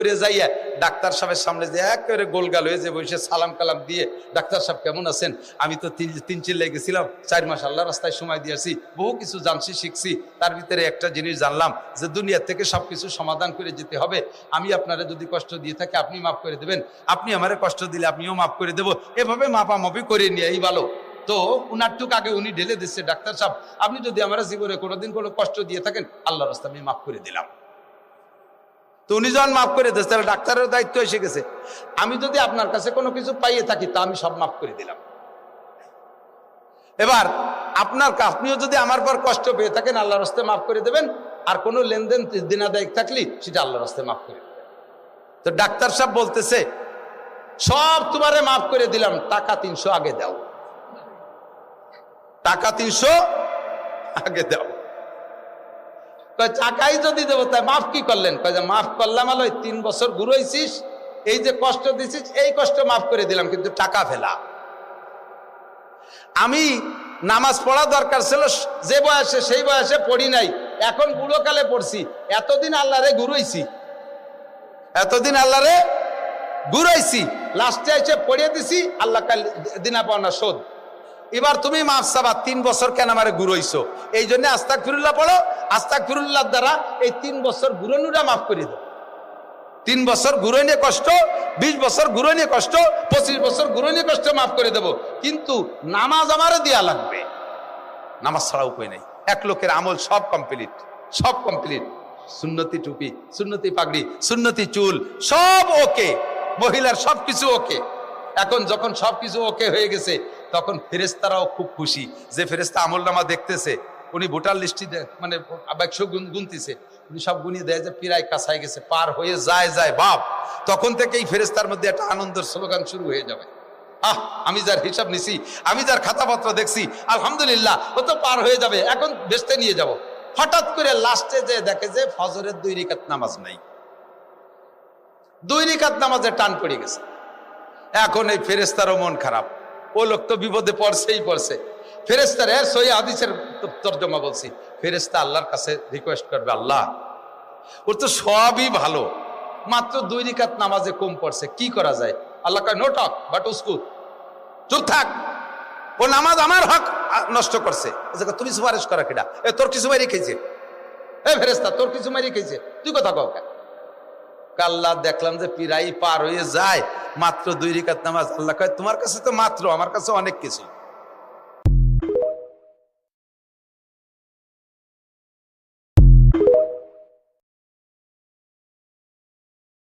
যাইয়া ডাক্তার সাহেবের সামনে যে একেবারে গোলগাল হয়ে যে বসে সালাম কালাম দিয়ে, ডাক্তার সাহেব কেমন আছেন? আমি তো তিন চিল্লায় গেছিলাম, 4 মাস আল্লাহ রাস্তায় সময় দিয়েছি, বহু কিছু জানছি শিখছি, তার ভিতরে একটা জিনিস জানলাম যে দুনিয়ার থেকে সবকিছু সমাধান করে যেতে হবে। আমি আপনারা যদি কষ্ট দিয়ে থাকি আপনি মাফ করে দেবেন, আপনি আমারে কষ্ট দিলে আপনিও মাফ করে দেবো, এভাবে মাপামাপি করে নিয়ে এই ভালো। তো উনার টুক আগে উনি ঢেলে দিচ্ছে, ডাক্তার সাহেব আপনি যদি আমার জীবনে কোনোদিন কোনো কষ্ট দিয়ে থাকেন আল্লাহ রাস্তায় আমি মাফ করে দিলাম। তো উনি যখন মাফ করে দিচ্ছে তাহলে ডাক্তারের দায়িত্ব এসে গেছে, আমি যদি আপনার কাছে কোনো কিছু পাইয়ে থাকি তা আমি সব মাফ করে দিলাম। এবার আপনিও যদি আমার পর কষ্ট পেয়ে থাকেন আল্লাহর রাস্তায় মাফ করে দেবেন, আর কোনো লেনদেন দিনাদায়ক থাকলে সেটা আল্লাহর রাস্তায় মাফ করে দেবেন। তো ডাক্তার সাহেব বলতেছে সব তোমারে মাফ করে দিলাম, টাকা 300 আগে দাও, টাকা 300 আগে দাও। টাকাই যদি দেবো তাই মাফ কি করলেন? মাফ করলাম আলো 3 বছর ঘুরাইছিস, এই যে কষ্ট দিছিস এই কষ্ট মাফ করে দিলাম, কিন্তু টাকা ফেলা। আমি নামাজ পড়া দরকার ছিল যে বয়সে সেই বয়সে পড়ি নাই, এখন বুড়ো কালে পড়ছি, এতদিন আল্লাহরে ঘুরাইছি, এতদিন আল্লাহরে ঘুরাইছি, লাস্টে এসে পড়িয়ে দিছি, আল্লাহ কাল দিনা পাওনা শোধ। এবার তুমি মাফ চাবা 3 বছর কেন আমারে ঘুরাইছো, এই জন্য আস্তাগফিরুল্লাহ পড়ো, আস্তাগফিরুল্লাহর দ্বারা এই 3 বছর ঘুরানোটা মাফ করে দাও। 3 বছর ঘুরাইনে কষ্ট, 20 বছর ঘুরাইনে কষ্ট, 25 বছর ঘুরাইনে কষ্ট মাফ করে দেব, কিন্তু নামাজ আমারে দেয়া লাগবে, নামাজ ছাড়া উপায় নেই। এক লোকের আমল সব কমপ্লিট, সব কমপ্লিট, সুন্নতি টুপি, সুন্নতি পাগড়ি, সুন্নতি চুল সব ওকে, মহিলার সবকিছু ওকে। এখন যখন সবকিছু ওকে হয়ে গেছে তখন ফেরেশতারাও খুব খুশি, যে ফেরেশতা আমল নামা দেখতেছে, উনি ভোটার লিস্টি মানে 100 গুনতিছে, উনি সব গুনিয়ে দেয় যে প্রায় কাছাই গেছে, পার হয়ে যায় বাপ, তখন থেকে এই ফেরেশতার মধ্যে একটা আনন্দের স্লোগান শুরু হয়ে যাবে, আহ আমি যার হিসাব নিছি, আমি যার খাতাপত্র দেখছি, আলহামদুলিল্লাহ ও তো পার হয়ে যাবে, এখন বেচতে নিয়ে যাব। হঠাৎ করে লাস্টে যে দেখে যে ফজরের 2 রাকাত নামাজ নাই, 2 রাকাত নামাজে টান পড়ে গেছে। এখন এই ফেরেশতারও মন খারাপ, ও লোক তো বিপদে পড়ছেই পড়ছে। ফেরেশতার সহি হাদিসের তর্জমা বলছি, ফেরেশতা আল্লাহর কাছে রিকোয়েস্ট করবে, আল্লাহ ওর তো সবই ভালো, মাত্র 2 রাকাত নামাজে কম পড়ছে, কি করা যায়? আল্লাহ কয় নো টক বাট উস্কুত, চুপ থাক, ও নামাজ আমার হক নষ্ট করছে, তুমি সুপারিশ করা কিনা? তোর কিছু মারি খেয়েছে, ফেরেশতা তোর কিছু মারি খেয়েছে, তুই কথা কও কেন? আল্লাহ দেখলাম যে পিরাই পার হয়ে যায়, মাত্র 2 রাকাত নামাজ। আল্লাহ কয় তোমার কাছে তো মাত্র, আমার কাছে অনেক কিছু।